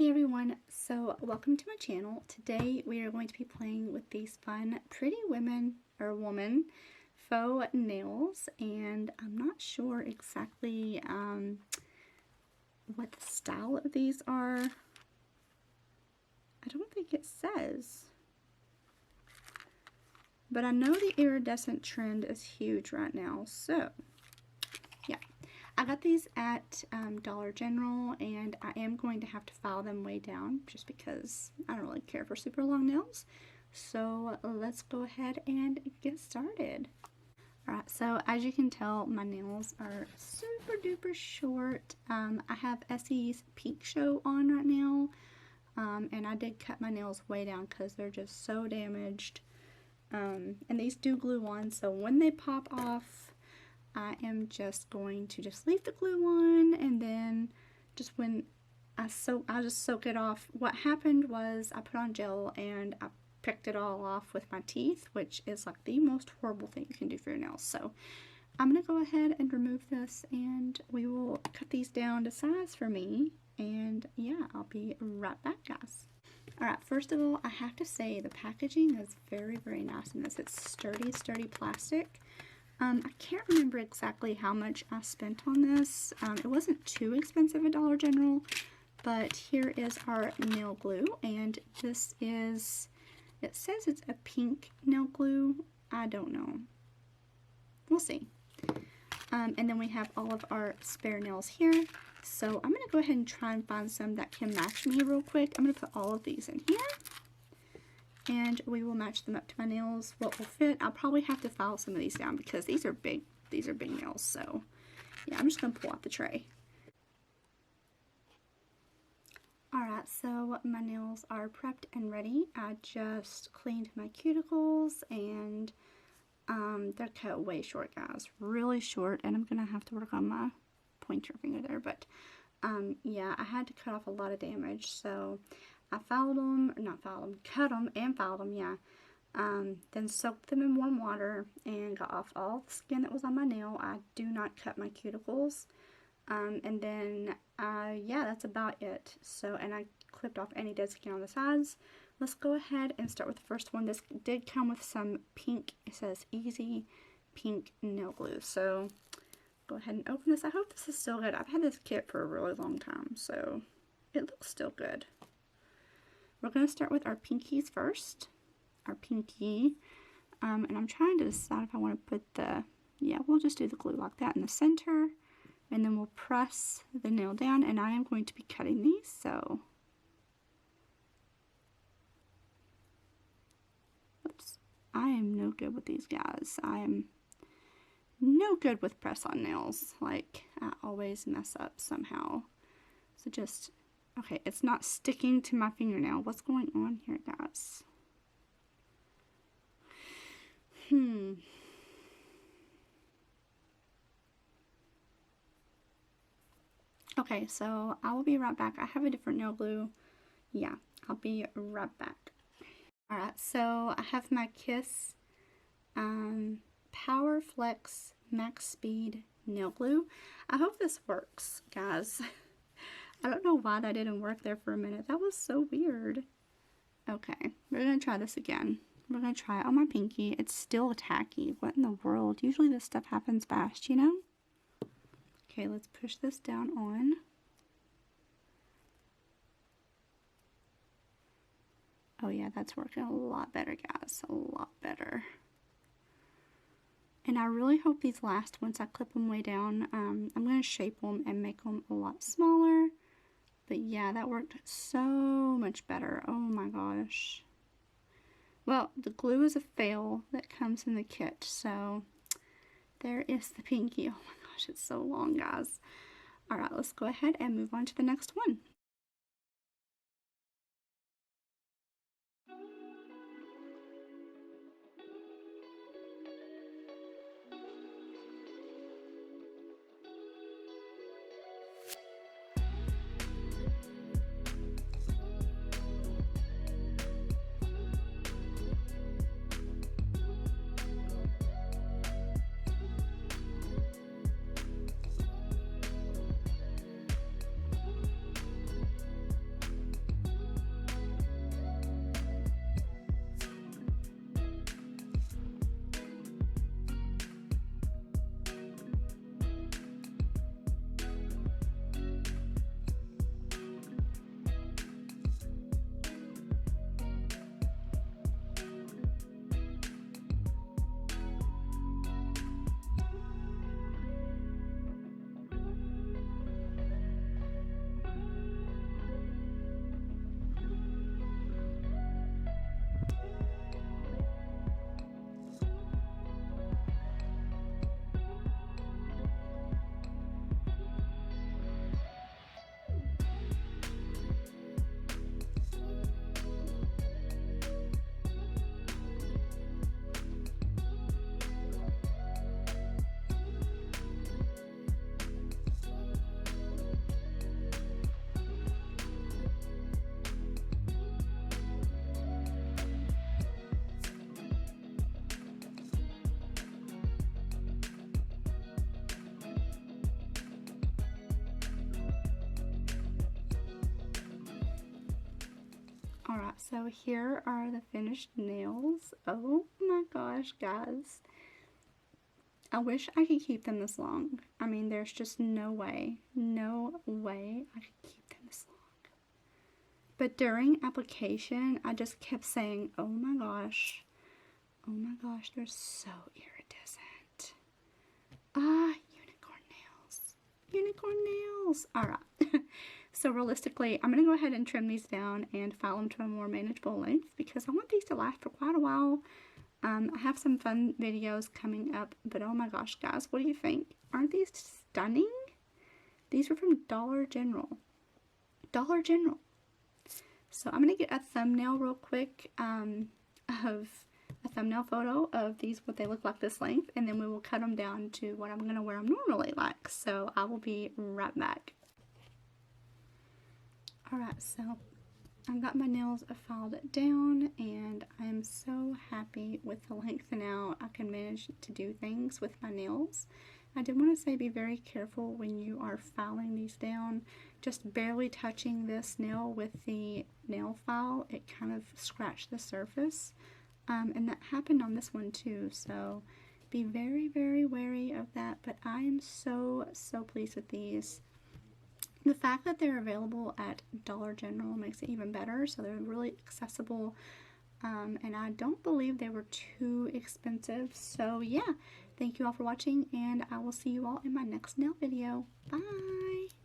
Hey everyone, so welcome to my channel. Today we are going to be playing with these fun Pretty Women faux nails, and I'm not sure exactly what the style of these are. I don't think it says, but I know the iridescent trend is huge right now, so yeah. I got these at Dollar General, and I am going to have to file them way down just because I don't really care for super long nails. So let's go ahead and get started. Alright, so as you can tell, my nails are super duper short. I have Essie's Peak Show on right now, and I did cut my nails way down because they're just so damaged. And these do glue on, so when they pop off, I am just going to leave the glue on, and then just when I'll just soak it off. What happened was I put on gel and I picked it all off with my teeth, which is like the most horrible thing you can do for your nails. So I'm going to go ahead and remove this, and we will cut these down to size for me, and yeah, I'll be right back, guys. Alright, first of all, I have to say the packaging is very, very nice in this. It's sturdy plastic. I can't remember exactly how much I spent on this. It wasn't too expensive at Dollar General, but here is our nail glue, and this is, it says it's a pink nail glue. I don't know. We'll see. And then we have all of our spare nails here. So I'm going to go ahead and try and find some that can match me real quick. I'm going to put all of these in here, and we will match them up to my nails. What will fit? I'll probably have to file some of these down because these are big nails. So yeah, I'm just gonna pull out the tray. Alright, so my nails are prepped and ready. I just cleaned my cuticles, and they're cut way short, guys, really short, and I'm gonna have to work on my pointer finger there, but yeah, I had to cut off a lot of damage, so I cut them and filed them, yeah. Then soaked them in warm water and got off all the skin that was on my nail. I do not cut my cuticles. And then, yeah, that's about it. So, and I clipped off any dead skin on the sides. Let's go ahead and start with the first one. This did come with some pink, it says Easy Pink nail glue. So, go ahead and open this. I hope this is still good. I've had this kit for a really long time, so it looks still good. We're going to start with our pinkies first. Our pinky. And I'm trying to decide if I want to put the, yeah, we'll just do the glue like that in the center. And then we'll press the nail down, and I am going to be cutting these, so. Oops. I am no good with these, guys. I am no good with press-on nails. Like, I always mess up somehow. So just, okay, it's not sticking to my fingernail. What's going on here, guys? Okay, so I will be right back. I have a different nail glue. Yeah, I'll be right back. Alright, so I have my Kiss Power Flex Max Speed nail glue. I hope this works, guys. I don't know why that didn't work there for a minute. That was so weird. Okay, we're going to try this again. We're going to try it on my pinky. It's still tacky. What in the world? Usually this stuff happens fast, you know? Okay, let's push this down on. Oh yeah, that's working a lot better, guys. A lot better. And I really hope these last once I clip them way down. I'm going to shape them and make them a lot smaller. But yeah, that worked so much better. Oh my gosh. Well, the glue is a fail that comes in the kit. So there is the pinky. Oh my gosh, it's so long, guys. Alright, let's go ahead and move on to the next one. Alright, so here are the finished nails. Oh my gosh, guys. I wish I could keep them this long. I mean, there's just no way I could keep them this long. But during application, I just kept saying, oh my gosh, they're so iridescent. Ah, unicorn nails. Unicorn nails. Alright. So realistically, I'm going to go ahead and trim these down and file them to a more manageable length because I want these to last for quite a while. I have some fun videos coming up, but oh my gosh, guys, what do you think? Aren't these stunning? These were from Dollar General. Dollar General. So I'm going to get a thumbnail real quick of a thumbnail photo of these, what they look like this length, and then we will cut them down to what I'm going to wear them normally like. So I will be right back. Alright, so I've got my nails filed down and I'm so happy with the length now. I can manage to do things with my nails. I did want to say be very careful when you are filing these down. Just barely touching this nail with the nail file, it kind of scratched the surface. And that happened on this one too, so be very, very wary of that. But I am so pleased with these. The fact that they're available at Dollar General makes it even better, so they're really accessible, and I don't believe they were too expensive. So yeah, thank you all for watching, and I will see you all in my next nail video. Bye!